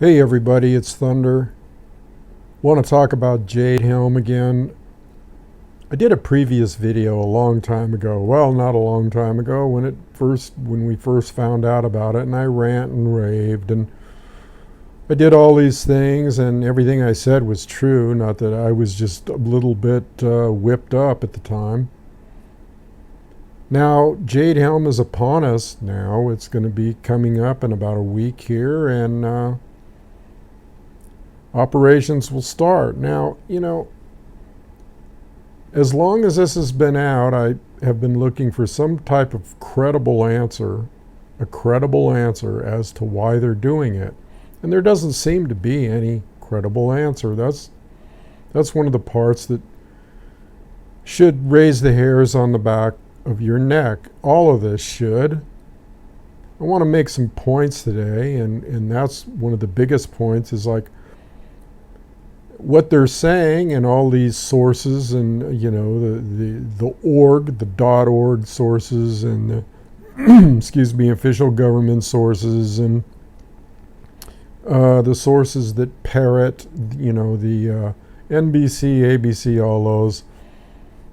Hey everybody, it's Thunder. Want to talk about Jade Helm again. I did a previous video a long time ago. Well, not a long time ago, when we first found out about it, and I rant and raved and I did all these things, and everything I said was true, not that I was just a little bit whipped up at the time. Now, Jade Helm is upon us now. It's going to be coming up in about a week here, and operations will start. Now, as long as this has been out, I have been looking for some type of credible answer, a credible answer as to why they're doing it. And there doesn't seem to be any credible answer. That's one of the parts that should raise the hairs on the back of your neck. All of this should. I want to make some points today, and that's one of the biggest points is like what they're saying and all these sources, and the org, the .org sources, and the official government sources, and the sources that parrot, the NBC, ABC, all those.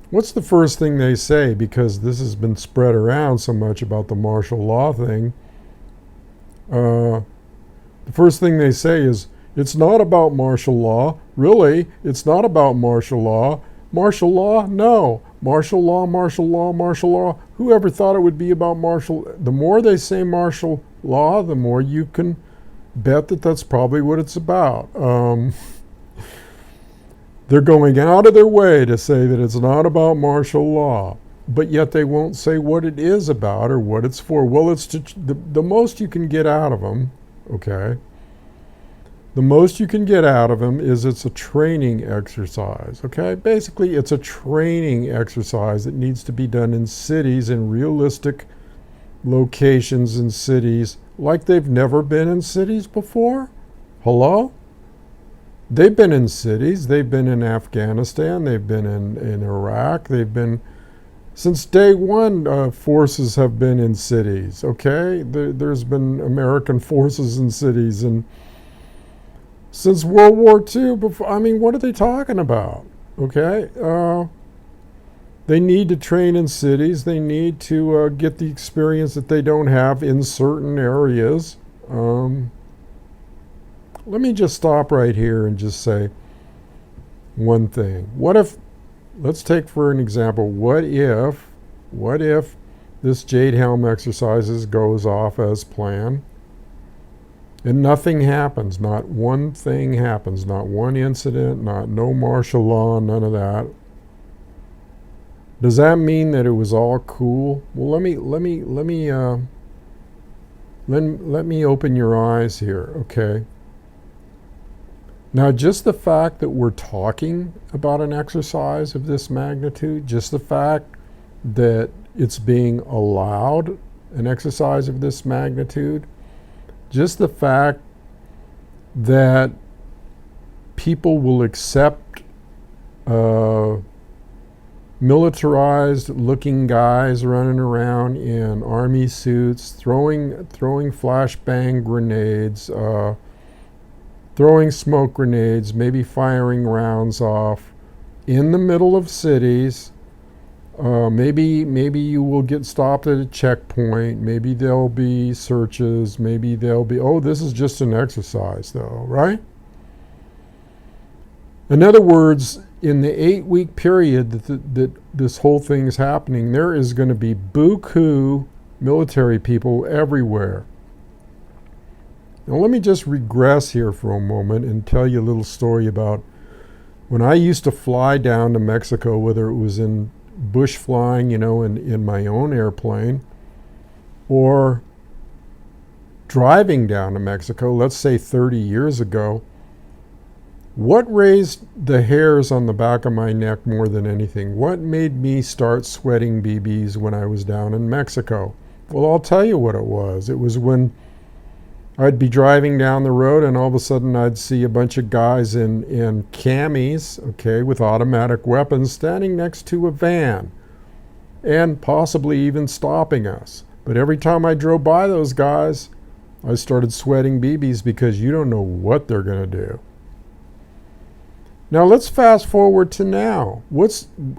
What's the first thing they say? Because this has been spread around so much about the martial law thing. The first thing they say is, it's not about martial law. Really? It's not about martial law. Martial law? No. Martial law, martial law, martial law. Whoever thought it would be about martial? The more they say martial law, the more you can bet that that's probably what it's about. They're going out of their way to say that it's not about martial law, but yet they won't say what it is about or what it's for. Well, it's the most you can get out of them, okay? The most you can get out of them is it's a training exercise, okay? Basically, it's a training exercise that needs to be done in cities, in realistic locations in cities, like they've never been in cities before. Hello? They've been in cities. They've been in Afghanistan. They've been in Iraq. They've been, since day one, forces have been in cities, okay? There's been American forces in cities, and since World War II, what are they talking about? Okay, they need to train in cities. They need to get the experience that they don't have in certain areas. Let me just stop right here and just say one thing. What if, let's take for an example, what if this Jade Helm exercises goes off as planned? And nothing happens, not one thing happens, not one incident, no martial law, none of that. Does that mean that it was all cool? Well, let me open your eyes here, okay? Now, just the fact that we're talking about an exercise of this magnitude, just the fact that it's being allowed, an exercise of this magnitude, just the fact that people will accept militarized looking guys running around in army suits, throwing flashbang grenades, throwing smoke grenades, maybe firing rounds off in the middle of cities. Maybe you will get stopped at a checkpoint. Maybe there'll be searches. Maybe there'll be, this is just an exercise though, right? In other words, in the 8-week period that this whole thing is happening, there is going to be buku military people everywhere. Now let me just regress here for a moment and tell you a little story about when I used to fly down to Mexico, whether it was in bush flying, in my own airplane, or driving down to Mexico, let's say 30 years ago. What raised the hairs on the back of my neck more than anything? What made me start sweating BBs when I was down in Mexico? Well, I'll tell you what it was. It was when I'd be driving down the road and all of a sudden I'd see a bunch of guys in camis, okay, with automatic weapons standing next to a van and possibly even stopping us. But every time I drove by those guys, I started sweating BBs because you don't know what they're going to do. Now let's fast forward to now.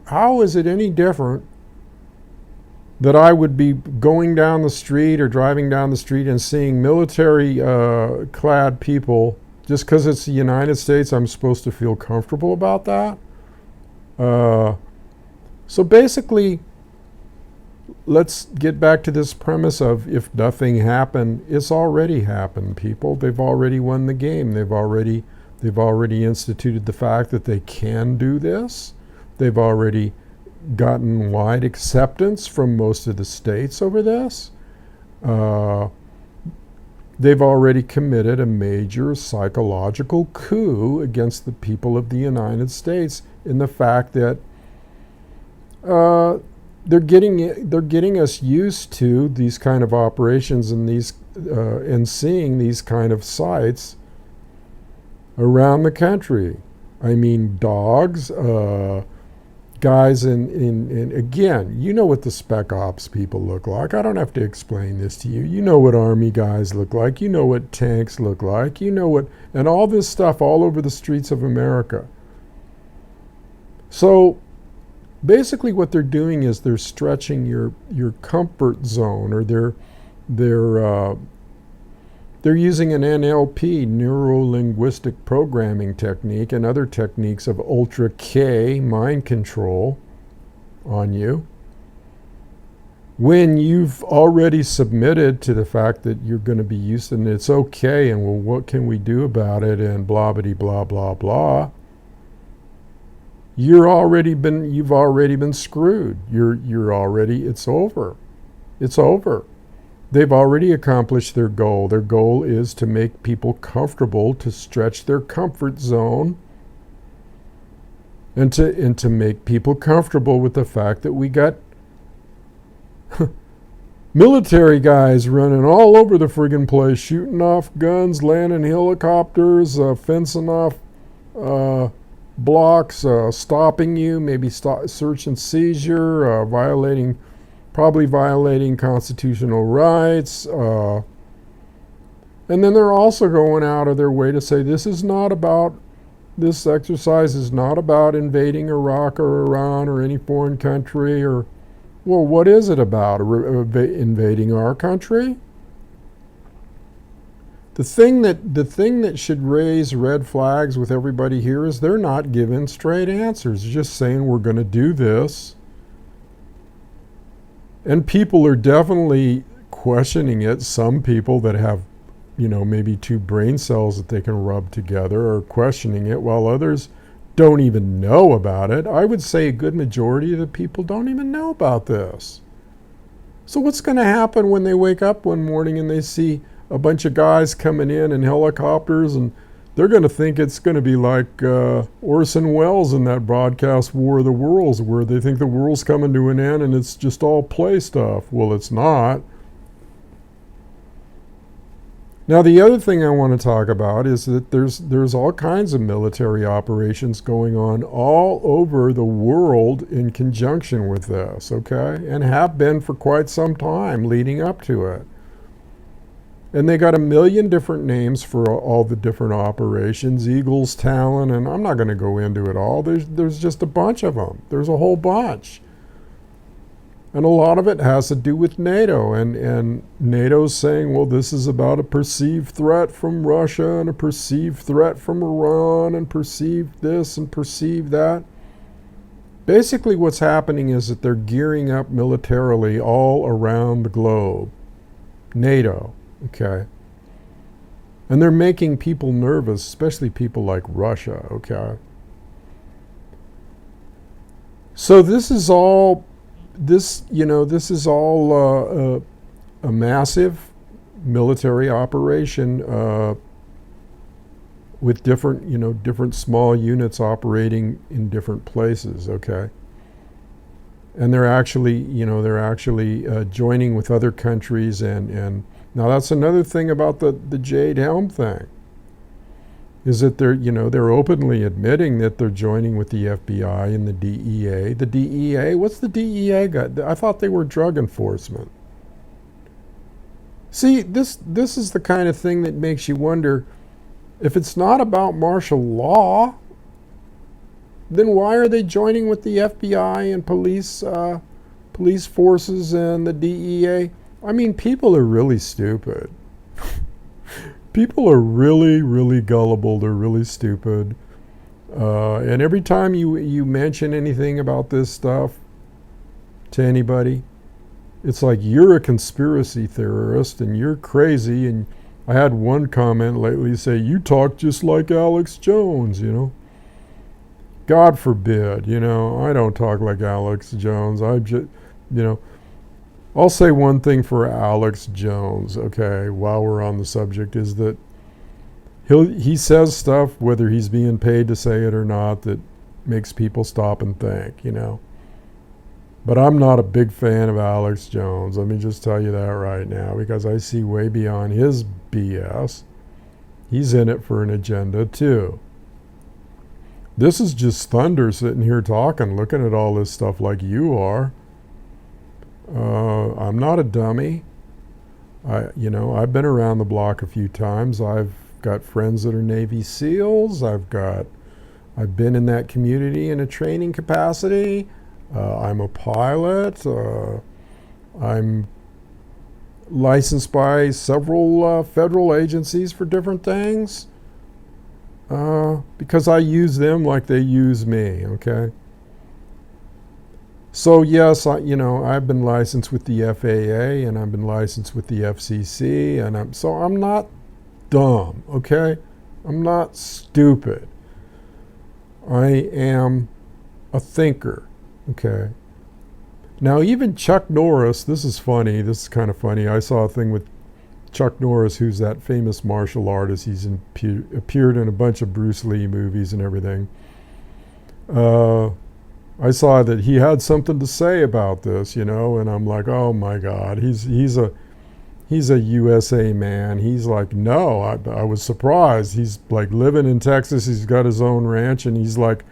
How is it any different that I would be going down the street or driving down the street and seeing military clad people? Just because it's the United States, I'm supposed to feel comfortable about that? So basically, let's get back to this premise of if nothing happened, it's already happened, people. They've already won the game. They've already instituted the fact that they can do this. They've already gotten wide acceptance from most of the states over this. They've already committed a major psychological coup against the people of the United States in the fact that they're getting us used to these kind of operations and and seeing these kind of sites around the country. I mean, dogs, guys in again, you know what the spec ops people look like. I don't have to explain this to you. You know what army guys look like. You know what tanks look like. You know what, and all this stuff all over the streets of America. So basically what they're doing is they're stretching your comfort zone, or they're using an NLP, neuro-linguistic programming technique, and other techniques of ultra K mind control on you. When you've already submitted to the fact that you're going to be used and it's okay, and well, what can we do about it, and blah blah blah blah blah. You've already been screwed. It's over. It's over. They've already accomplished their goal. Their goal is to make people comfortable, to stretch their comfort zone, and to make people comfortable with the fact that we got military guys running all over the friggin' place, shooting off guns, landing helicopters, fencing off blocks, stopping you, maybe search and seizure, probably violating constitutional rights. And then they're also going out of their way to say this exercise is not about invading Iraq or Iran or any foreign country. Or, well, what is it about? Invading our country? The thing that should raise red flags with everybody here is they're not giving straight answers. They're just saying we're going to do this. And people are definitely questioning it. Some people that have, maybe two brain cells that they can rub together are questioning it, while others don't even know about it. I would say a good majority of the people don't even know about this. So what's going to happen when they wake up one morning and they see a bunch of guys coming in helicopters, and they're going to think it's going to be like Orson Welles in that broadcast War of the Worlds, where they think the world's coming to an end and it's just all play stuff. Well, it's not. Now, the other thing I want to talk about is that there's all kinds of military operations going on all over the world in conjunction with this, okay? And have been for quite some time leading up to it. And they got a million different names for all the different operations, Eagles, Talon, and I'm not going to go into it all. There's just a bunch of them. There's a whole bunch. And a lot of it has to do with NATO. And NATO's saying, well, this is about a perceived threat from Russia and a perceived threat from Iran and perceived this and perceived that. Basically what's happening is that they're gearing up militarily all around the globe. NATO. Okay. And they're making people nervous, especially people like Russia, okay? So this is all a massive military operation with different small units operating in different places, okay? And they're actually joining with other countries and now that's another thing about the Jade Helm thing, is that they're openly admitting that they're joining with the FBI and the DEA. The DEA, what's the DEA got? I thought they were drug enforcement. See, this is the kind of thing that makes you wonder, if it's not about martial law, then why are they joining with the FBI and police forces and the DEA? I mean, people are really stupid. People are really, really gullible. They're really stupid. And every time you mention anything about this stuff to anybody, it's like you're a conspiracy theorist and you're crazy. And I had one comment lately say, "You talk just like Alex Jones," you know. God forbid, you know, I don't talk like Alex Jones. I just, you know, I'll say one thing for Alex Jones, okay, while we're on the subject, is that he says stuff, whether he's being paid to say it or not, that makes people stop and think, you know. But I'm not a big fan of Alex Jones. Let me just tell you that right now, because I see way beyond his BS. He's in it for an agenda too. This is just Thunder sitting here talking, looking at all this stuff like you are. I'm not a dummy. I've been around the block a few times. I've got friends that are Navy SEALs. I've been in that community in a training capacity. I'm a pilot. I'm licensed by several federal agencies for different things. Because I use them like they use me, okay? So yes, I've been licensed with the FAA and I've been licensed with the FCC, and I'm not dumb, okay? I'm not stupid. I am a thinker, okay? Now even Chuck Norris, this is funny, this is kind of funny. I saw a thing with Chuck Norris, who's that famous martial artist. He's appeared in a bunch of Bruce Lee movies and everything. I saw that he had something to say about this, you know, and I'm like, oh my God, he's a USA man. He's like, no, I was surprised. He's like living in Texas. He's got his own ranch, and he's like,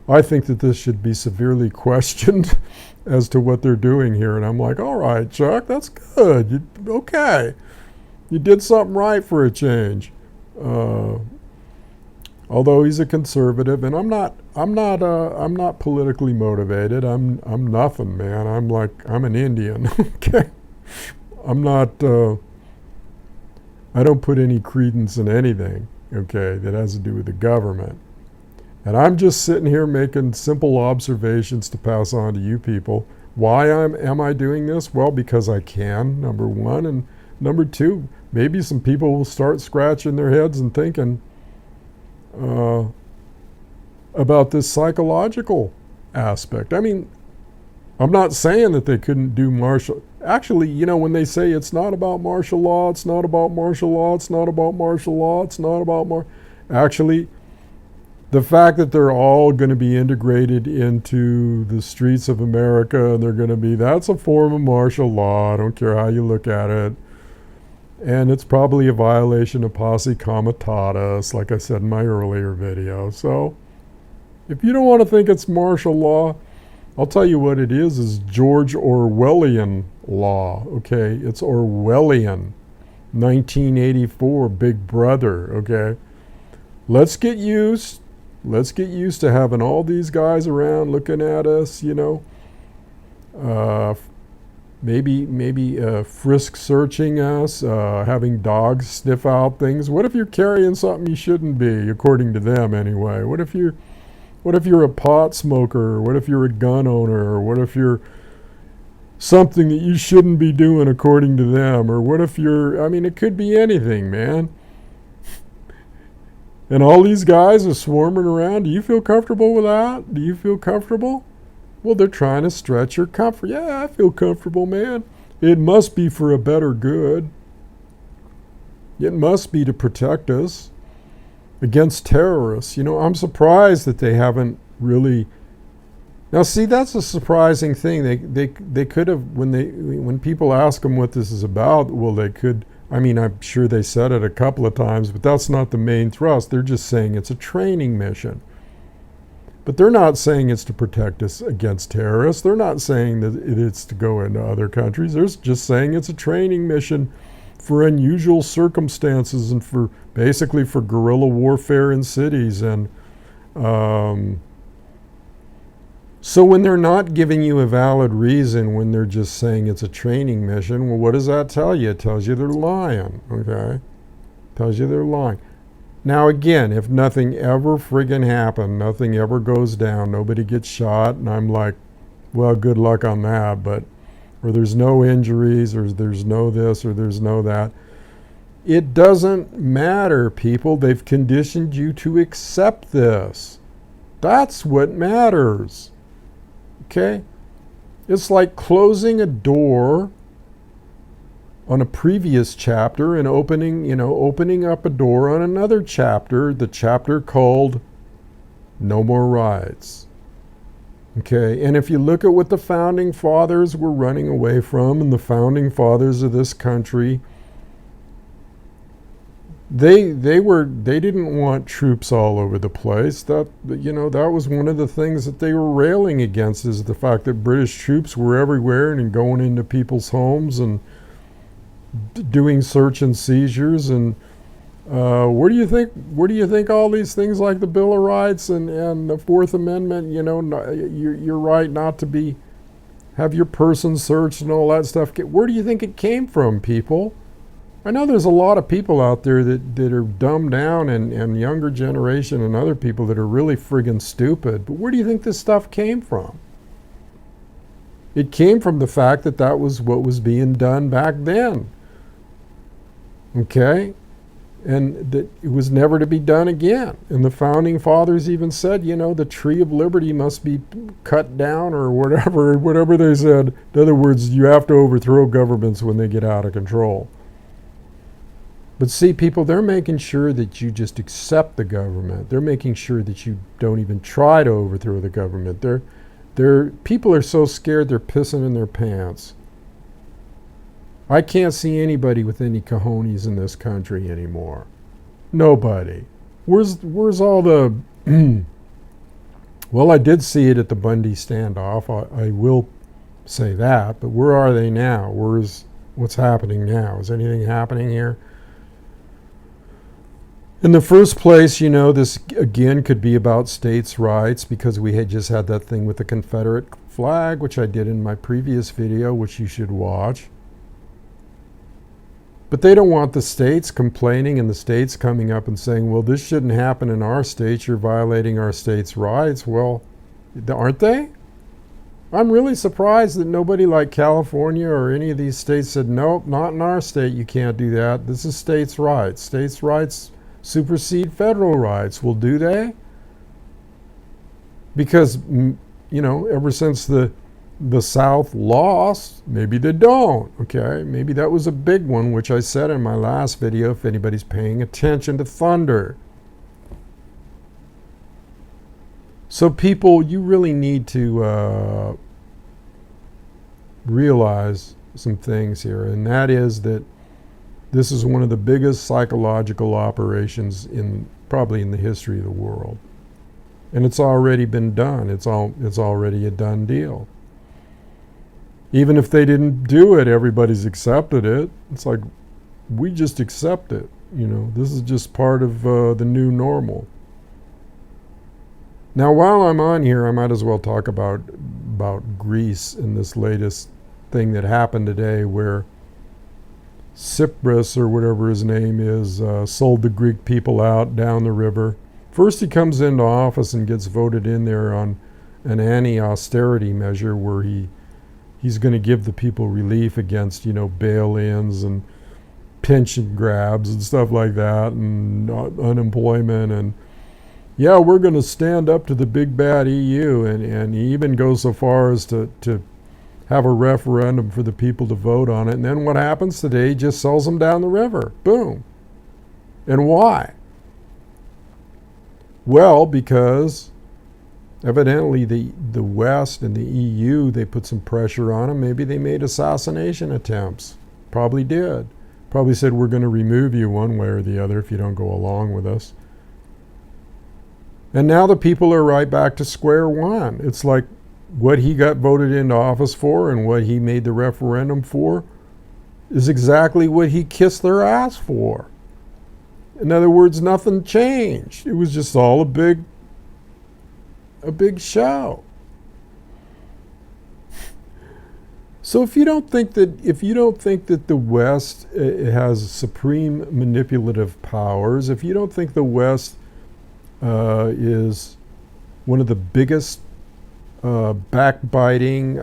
I think that this should be severely questioned as to what they're doing here. And I'm like, all right, Chuck, that's good. Okay. You did something right for a change. Although he's a conservative, and I'm not politically motivated. I'm nothing, man. I'm an Indian. Okay. I'm not. I don't put any credence in anything. Okay, that has to do with the government. And I'm just sitting here making simple observations to pass on to you people. Why am I doing this? Well, because I can, number one, and number two, maybe some people will start scratching their heads and thinking about this psychological aspect. I mean, I'm not saying that they couldn't do martial. Actually, you know, when they say it's not about martial law, it's not about martial law, it's not about martial law, it's not about actually, the fact that they're all going to be integrated into the streets of America, and they're going to be, that's a form of martial law. I don't care how you look at it. And it's probably a violation of posse comitatus, like I said in my earlier video. So if you don't want to think it's martial law, I'll tell you what it is George Orwellian law, okay? It's Orwellian, 1984, Big Brother, okay? Let's get used to having all these guys around looking at us, you know. Maybe frisk searching us, having dogs sniff out things. What if you're carrying something you shouldn't be, according to them anyway? What if you're a pot smoker? What if you're a gun owner? Or what if you're something that you shouldn't be doing according to them? Or what if it could be anything, man. And all these guys are swarming around. Do you feel comfortable with that? Do you feel comfortable? Well, they're trying to stretch your comfort. Yeah, I feel comfortable, man. It must be for a better good. It must be to protect us against terrorists. You know, I'm surprised that they haven't really. Now, see, that's a surprising thing. They could have, when people ask them what this is about, well, they could. I mean, I'm sure they said it a couple of times, but that's not the main thrust. They're just saying it's a training mission. But they're not saying it's to protect us against terrorists. They're not saying that it's to go into other countries. They're just saying it's a training mission for unusual circumstances and for basically for guerrilla warfare in cities. And so when they're not giving you a valid reason, when they're just saying it's a training mission, well, what does that tell you? It tells you they're lying, okay? Tells you they're lying. Now again, if nothing ever friggin' happened, nothing ever goes down, nobody gets shot, and I'm like, well, good luck on that, but, or there's no injuries, or there's no this, or there's no that. It doesn't matter, people. They've conditioned you to accept this. That's what matters. Okay? It's like closing a door on a previous chapter and opening up a door on another chapter, the chapter called No More Rights. Okay, and if you look at what the founding fathers were running away from, and the founding fathers of this country, they didn't want troops all over the place. That was one of the things that they were railing against, is the fact that British troops were everywhere and going into people's homes and doing search and seizures. And where do you think all these things like the Bill of Rights and the Fourth Amendment, your right not to have your person searched and all that stuff, where do you think it came from, people? I know there's a lot of people out there that are dumbed down, and younger generation and other people that are really friggin' stupid, but where do you think this stuff came from? It came from the fact that was what was being done back then. Okay? And that it was never to be done again. And the founding fathers even said, the tree of liberty must be cut down, or whatever they said. In other words, you have to overthrow governments when they get out of control. But see, people, they're making sure that you just accept the government. They're making sure that you don't even try to overthrow the government. People are so scared they're pissing in their pants. I can't see anybody with any cojones in this country anymore. Nobody. Where's all the... Well, I did see it at the Bundy standoff. I will say that. But where are they now? What's happening now? Is anything happening here? In the first place, this again could be about states' rights, because we had just had that thing with the Confederate flag, which I did in my previous video, which you should watch. But they don't want the states complaining and the states coming up and saying, well, this shouldn't happen in our state. You're violating our state's rights. Well, aren't they? I'm really surprised that nobody like California or any of these states said, nope, not in our state. You can't do that. This is states' rights. States' rights supersede federal rights. Well, do they? Because, ever since the South lost, maybe they don't, okay? Maybe that was a big one, which I said in my last video, if anybody's paying attention to Thunder. So people, you really need to realize some things here, and that is that this is one of the biggest psychological operations probably in the history of the world. And it's already been done. It's already a done deal. Even if they didn't do it, everybody's accepted it. It's like, we just accept it. This is just part of the new normal. Now, while I'm on here, I might as well talk about Greece and this latest thing that happened today, where Cyprus, or whatever his name is, sold the Greek people out down the river. First he comes into office and gets voted in there on an anti-austerity measure where he's going to give the people relief against, bail-ins and pension grabs and stuff like that, and unemployment, and yeah, we're going to stand up to the big bad EU, and he even goes so far as to have a referendum for the people to vote on it. And then what happens today? He just sells them down the river. Boom. And why? Well, because evidently the West and the EU, they put some pressure on them. Maybe they made assassination attempts. Probably did. Probably said, we're going to remove you one way or the other if you don't go along with us. And now the people are right back to square one. It's like what he got voted into office for and what he made the referendum for is exactly what he kissed their ass for. In other words, nothing changed. It was just all a big show. So if you don't think that the West has supreme manipulative powers, if you don't think the West is one of the biggest backbiting,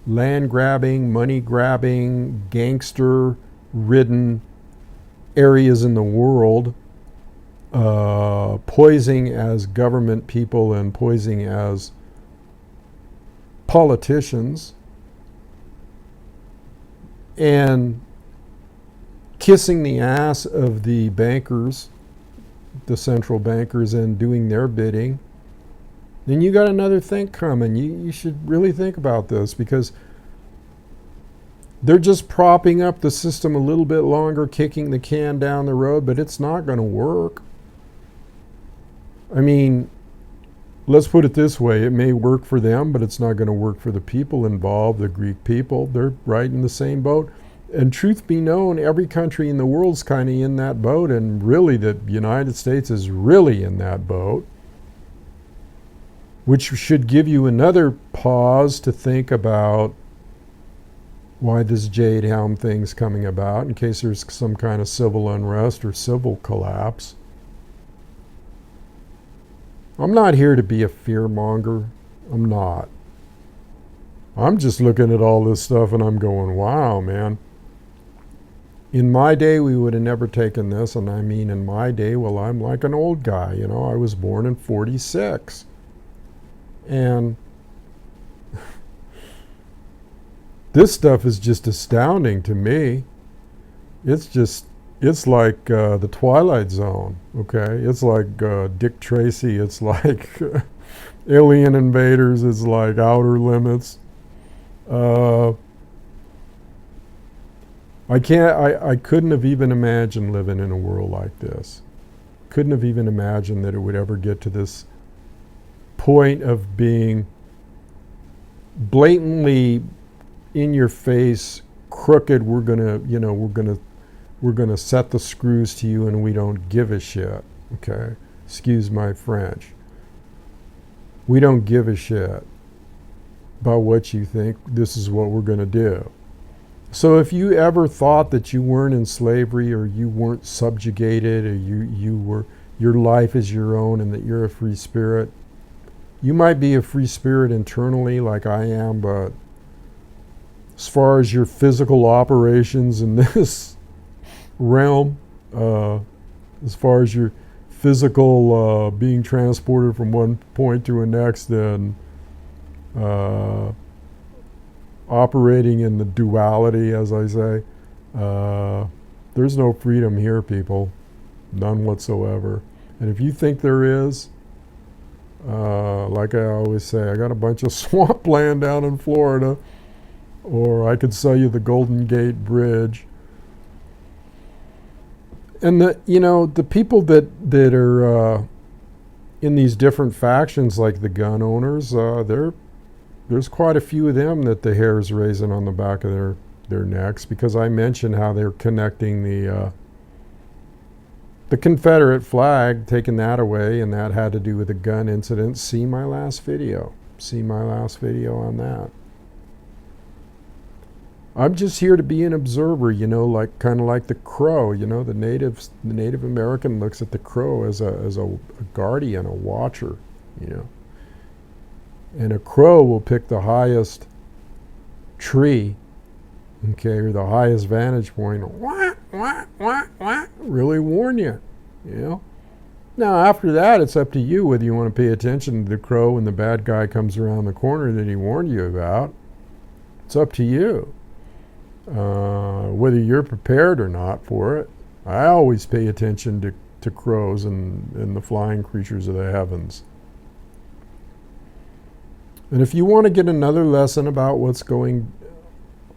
land grabbing, money grabbing, gangster ridden areas in the world, posing as government people and posing as politicians, and kissing the ass of the bankers, the central bankers, and doing their bidding, then you got another thing coming. You should really think about this, because they're just propping up the system a little bit longer, kicking the can down the road, but it's not going to work. I mean, let's put it this way. It may work for them, but it's not going to work for the people involved, the Greek people. They're right in the same boat. And truth be known, every country in the world's kind of in that boat, and really the United States is really in that boat, which should give you another pause to think about why this Jade Helm thing's coming about, in case there's some kind of civil unrest or civil collapse. I'm not here to be a fearmonger. I'm not. I'm just looking at all this stuff and I'm going, wow, man. In my day, we would have never taken this, and I mean in my day, well, I'm like an old guy, you know. I was born in 46. And this stuff is just astounding to me. It's like the Twilight Zone, okay? It's like Dick Tracy. It's like Alien Invaders. It's like Outer Limits. I couldn't have even imagined living in a world like this. Couldn't have even imagined that it would ever get to this point of being blatantly in your face, crooked. We're gonna set the screws to you, and we don't give a shit. Okay, excuse my French. We don't give a shit about what you think. This is what we're gonna do. So if you ever thought that you weren't in slavery, or you weren't subjugated, or your life is your own, and that you're a free spirit, you might be a free spirit internally like I am, but as far as your physical operations in this realm, as far as your physical being transported from one point to the next, and operating in the duality, as I say, there's no freedom here, people. None whatsoever. And if you think there is, like I always say, I got a bunch of swampland down in Florida, or I could sell you the Golden Gate Bridge. And the people that are in these different factions, like the gun owners, there's quite a few of them that the hair is raising on the back of their necks, because I mentioned how they're connecting the Confederate flag, taking that away, and that had to do with a gun incident. See my last video. See my last video on that. I'm just here to be an observer, like kind of like the crow. The Native American looks at the crow as a guardian, a watcher, And a crow will pick the highest tree, okay, or the highest vantage point. Really warn you, Now after that, it's up to you whether you want to pay attention to the crow when the bad guy comes around the corner that he warned you about. It's up to you. Whether you're prepared or not for it. I always pay attention to crows and the flying creatures of the heavens. And if you want to get another lesson about what's going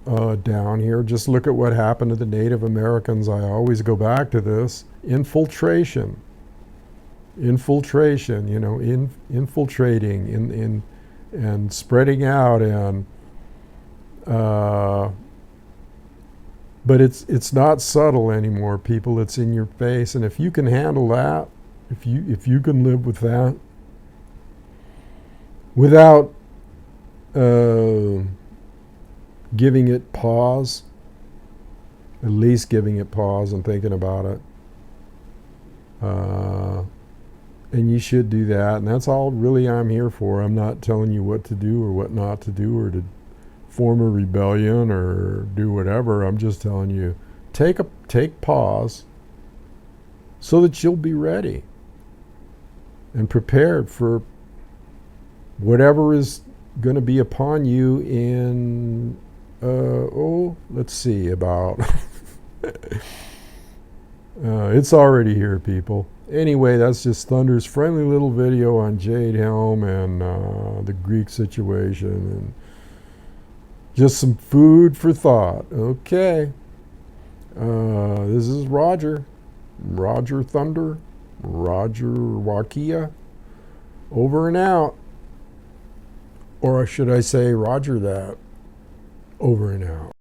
down here, just look at what happened to the Native Americans. I always go back to this. Infiltrating, infiltrating and spreading out, and But it's not subtle anymore, people. It's in your face, and if you can handle that, if you can live with that, without giving it pause, at least giving it pause and thinking about it, and you should do that. And that's all really I'm here for. I'm not telling you what to do or what not to do, or to form a rebellion or do whatever. I'm just telling you, take pause so that you'll be ready and prepared for whatever is going to be upon you in let's see, about it's already here, people. Anyway, that's just Thunder's friendly little video on Jade Helm and the Greek situation, and just some food for thought. Okay. This is Roger Thunder, Roger Wakia, over and out. Or should I say Roger that, over and out.